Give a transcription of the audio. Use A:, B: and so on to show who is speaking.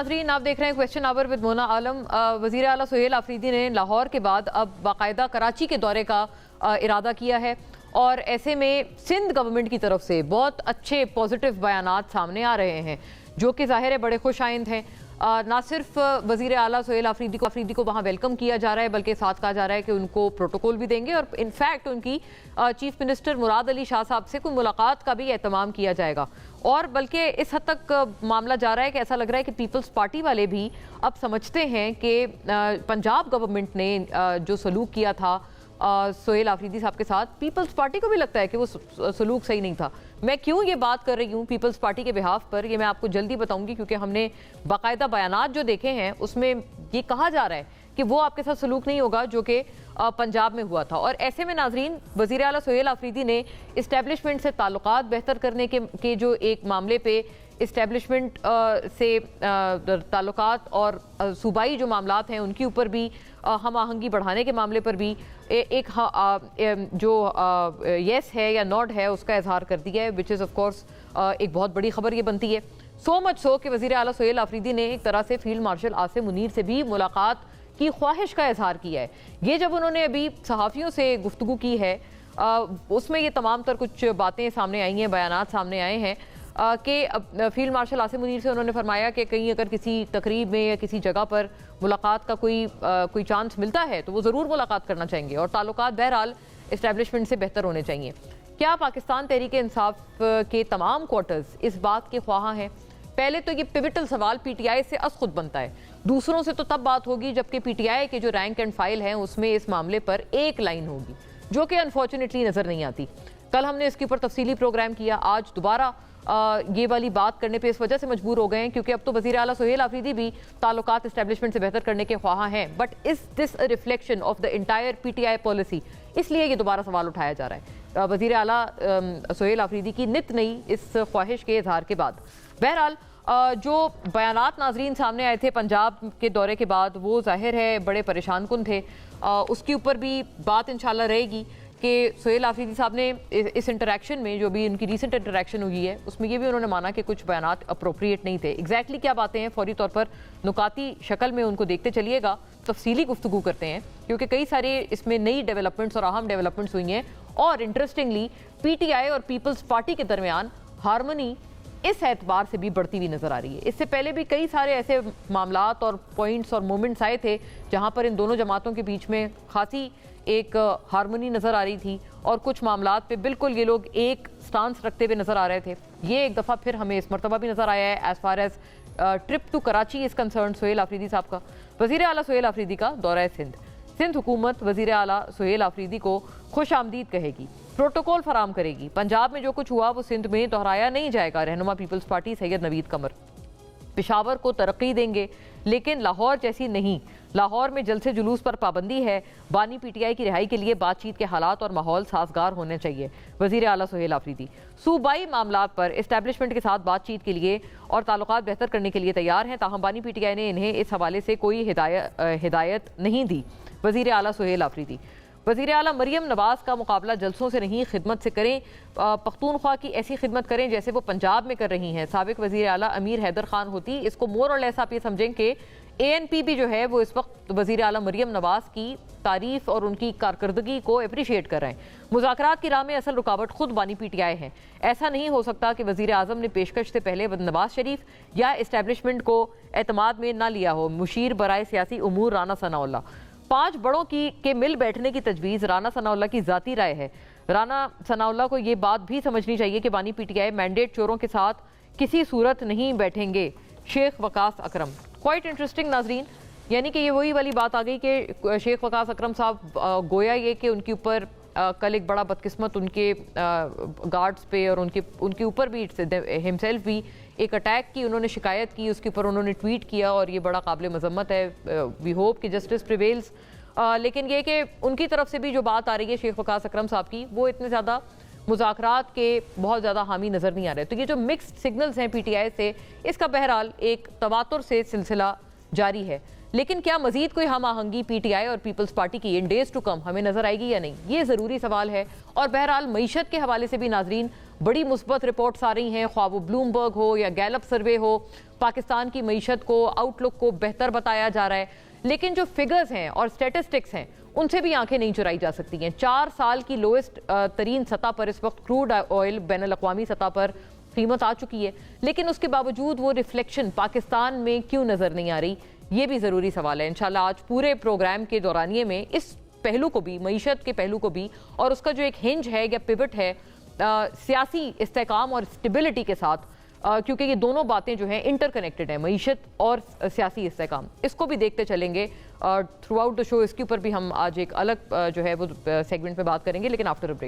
A: नाज़रीन, आप देख रहे हैं क्वेश्चन आवर विद मोना आलम। वज़ीर आला सुहेल आफरीदी ने लाहौर के बाद अब बाकायदा कराची के दौरे का इरादा किया है और ऐसे में सिंध गवर्नमेंट की तरफ से बहुत अच्छे पॉजिटिव बयानात सामने आ रहे हैं जो कि ज़ाहिर है बड़े खुश आइंद हैं। ना सिर्फ वज़ीर आला सुहेल आफरीदी को वहाँ वेलकम किया जा रहा है बल्कि साथ कहा जा रहा है कि उनको प्रोटोकॉल भी देंगे और इनफैक्ट उनकी चीफ मिनिस्टर मुराद अली शाह साहब से कोई मुलाकात का भी एहतमाम किया जाएगा। और बल्कि इस हद तक मामला जा रहा है कि ऐसा लग रहा है कि पीपल्स पार्टी वाले भी अब समझते हैं कि पंजाब गवर्नमेंट ने जो सलूक किया था सुहेल आफरीदी साहब के साथ, पीपल्स पार्टी को भी लगता है कि वो सलूक सही नहीं था। मैं क्यों ये बात कर रही हूँ पीपल्स पार्टी के बिहाफ पर, ये मैं आपको जल्दी बताऊंगी क्योंकि हमने बाकायदा बयानात जो देखे हैं उसमें ये कहा जा रहा है कि वो आपके साथ सलूक नहीं होगा जो कि पंजाब में हुआ था। और ऐसे में नाजरीन, वज़ीर आला सुहेल आफरीदी ने इस्टेब्लिशमेंट से ताल्लुकात बेहतर करने के जो एक मामले पे इस्टेब्लिशमेंट से ताल्लुकात और सूबाई जो मामलात हैं उनके ऊपर भी हम आहंगी बढ़ाने के मामले पर भी एक जो येस है या नॉट है उसका इजहार कर दिया है, विच इज़ ऑफ कोर्स एक बहुत बड़ी खबर ये बनती है। सो मच सो कि वज़ीर आला सुहेल आफरीदी ने एक तरह से फील्ड मार्शल आसिम मुनीर से भी मुलाकात की ख्वाहिश का इजहार किया है। ये जब उन्होंने अभी सहाफ़ियों से गुफ्तगू की है उसमें ये तमाम तर कुछ बातें सामने आई हैं, बयानात सामने आए हैं कि फील्ड मार्शल आसिम मुनीर से उन्होंने फरमाया कि कहीं अगर किसी तकरीब में या किसी जगह पर मुलाकात का कोई चांस मिलता है तो वो ज़रूर मुलाकात करना चाहेंगे और ताल्लुकात बहरहाल इस्टेब्लिशमेंट से बेहतर होने चाहिए। क्या पाकिस्तान तहरीक इंसाफ के तमाम क्वार्टर्स इस बात के ख्वाह हैं? पहले तो ये पिविटल सवाल पीटीआई से अस खुद बनता है, दूसरों से तो तब बात होगी जबकि पीटीआई के जो रैंक एंड फाइल हैं उसमें इस मामले पर एक लाइन होगी जो कि अनफॉर्चुनेटली नज़र नहीं आती। कल हमने इसके ऊपर तफसीली प्रोग्राम किया, आज दोबारा ये वाली बात करने पे इस वजह से मजबूर हो गए हैं क्योंकि अब तो वज़ीर आला सुहेल आफरीदी भी ताल्लुकात इस्टेब्लिशमेंट से बेहतर करने के ख्वाह हैं। But is this a reflection of the entire PTI policy? इसलिए ये दोबारा सवाल उठाया जा रहा है वज़ीर आला सुहेल आफरीदी की नित नई इस ख्वाहिश के इजहार के बाद। बहरहाल जो बयानात नाजरीन सामने आए थे पंजाब के दौरे के बाद वो जाहिर है बड़े परेशान कुन थे। उसके ऊपर भी बात इंशाल्लाह रहेगी कि सुहेल आफरीदी साहब ने इस इंटरेक्शन में जो भी उनकी रीसेंट इंटरेक्शन हुई है उसमें ये भी उन्होंने माना कि कुछ बयानात अप्रोप्रिएट नहीं थे। एग्जैक्टली क्या बातें हैं फौरी तौर पर नुकाती शक्ल में उनको देखते चलिएगा, तफसीली गुफ्तगू करते हैं क्योंकि कई सारे इसमें नई डेवलपमेंट्स और अहम डेवलपमेंट्स हुई हैं। और इंटरेस्टिंगली पीटीआई और पीपल्स पार्टी के दरमियान हारमोनी इस एतबार से भी बढ़ती हुई नजर आ रही है। इससे पहले भी कई सारे ऐसे मामलात और पॉइंट्स और मोमेंट्स आए थे जहां पर इन दोनों जमातों के बीच में खासी एक हारमोनी नजर आ रही थी और कुछ मामलात पे बिल्कुल ये लोग एक स्टांस रखते हुए नजर आ रहे थे। ये एक दफ़ा फिर हमें इस मरतबा भी नजर आया है as far as trip to Karachi is concern Sohail Afridi साहब का। वज़ीर आला सुहेल आफरीदी का दौरा सिंध हुकूमत वज़ीर आला सुहेल आफरीदी को खुश आमदीद कहेगी, प्रोटोकॉल फराम करेगी। पंजाब में जो कुछ हुआ वो सिंध में दोहराया नहीं जाएगा। रहनुमा पीपल्स पार्टी सैयद नवीद कमर पेशावर को तरक्की देंगे लेकिन लाहौर जैसी नहीं। लाहौर में जलसे जुलूस पर पाबंदी है। बानी पीटीआई की रिहाई के लिए बातचीत के हालात और माहौल साजगार होने चाहिए। वज़ीर आला सुहेल आफरीदी सूबाई मामलात पर इस्टेब्लिशमेंट के साथ बातचीत के लिए और ताल्लुकात बेहतर करने के लिए तैयार हैं, ताहम बानी पीटीआई ने इन्हें इस हवाले से कोई हिदायत नहीं दी। वज़ीर आला सुहेल आफरीदी वज़ीर आला मरियम नवाज का मुकाबला जलसों से नहीं खिदमत से करें, पख्तूनख्वा की ऐसी खिदमत करें जैसे वो पंजाब में कर रही हैं। साबिक वज़ीर आला अमीर हैदर खान होती। इसको मोर और लेस आप ये समझें कि ANP भी जो है वो इस वक्त वज़ीर आला मरियम नवाज की तारीफ और उनकी कारकर्दगी को अप्रिशिएट कर रहे हैं। मुज़ाकरात की राह में असल रुकावट खुद बानी पीटीआई है। ऐसा नहीं हो सकता कि वज़ीर आज़म ने पेशकश से पहले नवाज शरीफ या इस्टेब्लिशमेंट को एतमाद में ना लिया हो। मुशीर बराए सियासी उमूर राना सनाउल्लाह 5 बड़ों के मिल बैठने की तजवीज़ राना सनाउल्लाह की ज़ाती राय है। राना सनाउल्लाह को ये बात भी समझनी चाहिए कि बानी पीटीआई मैंडेट चोरों के साथ किसी सूरत नहीं बैठेंगे। शेख वकास अकरम क्वाइट इंटरेस्टिंग नाजरीन, यानी कि ये वही वाली बात आ गई कि शेख वकास अकरम साहब गोया ये कि उनके ऊपर कल एक बड़ा बदकिस्मत उनके गार्ड्स पे और उनके ऊपर भी हिमसेल्फ भी एक अटैक की उन्होंने शिकायत की, उसके ऊपर उन्होंने ट्वीट किया और ये बड़ा काबिल मजम्मत है। वी होप कि जस्टिस प्रिवेल्स। लेकिन ये कि उनकी तरफ से भी जो बात आ रही है शेख वकास अकरम साहब की, वो इतने ज़्यादा मुज़ाकरात के बहुत ज़्यादा हामी नज़र नहीं आ रहे। तो ये जो मिक्स्ड सिग्नल्स हैं पीटीआई से, इसका बहरहाल एक तवातुर से सिलसिला जारी है। लेकिन क्या मजीद कोई हम आहंगी पीटीआई और पीपल्स पार्टी की इन डेज टू कम हमें नजर आएगी या नहीं, ये ज़रूरी सवाल है। और बहरहाल मईशत के हवाले से भी नाजरीन बड़ी मुस्बत रिपोर्ट्स आ रही हैं, ख्वाह वो ब्लूमबर्ग हो या गैलप सर्वे हो, पाकिस्तान की मईशत को, आउटलुक को बेहतर बताया जा रहा है, लेकिन जो फिगर्स हैं और स्टेटिस्टिक्स हैं उनसे भी आंखें नहीं चुराई जा सकती हैं। 4 साल की लोएस्ट तरीन सतह पर इस वक्त क्रूड ऑयल बैनुल-अक़वामी सतह पर कीमत आ चुकी है, लेकिन उसके बावजूद वो रिफ्लेक्शन पाकिस्तान में क्यों नज़र नहीं आ रही, ये भी ज़रूरी सवाल है। इंशाल्लाह आज पूरे प्रोग्राम के दौरानिए में इस पहलू को भी, मईशत के पहलू को भी, और उसका जो एक हिंज है या पिवट है सियासी इस्तेहकाम और स्टेबिलिटी के साथ, क्योंकि ये दोनों बातें जो हैं इंटरकनेक्टेड हैं, मईशत और सियासी इस्तेहकाम, इसको भी देखते चलेंगे थ्रू आउट द शो। इसके ऊपर भी हम आज एक अलग जो है वो सेगमेंट में बात करेंगे, लेकिन आफ्टर अ ब्रेक।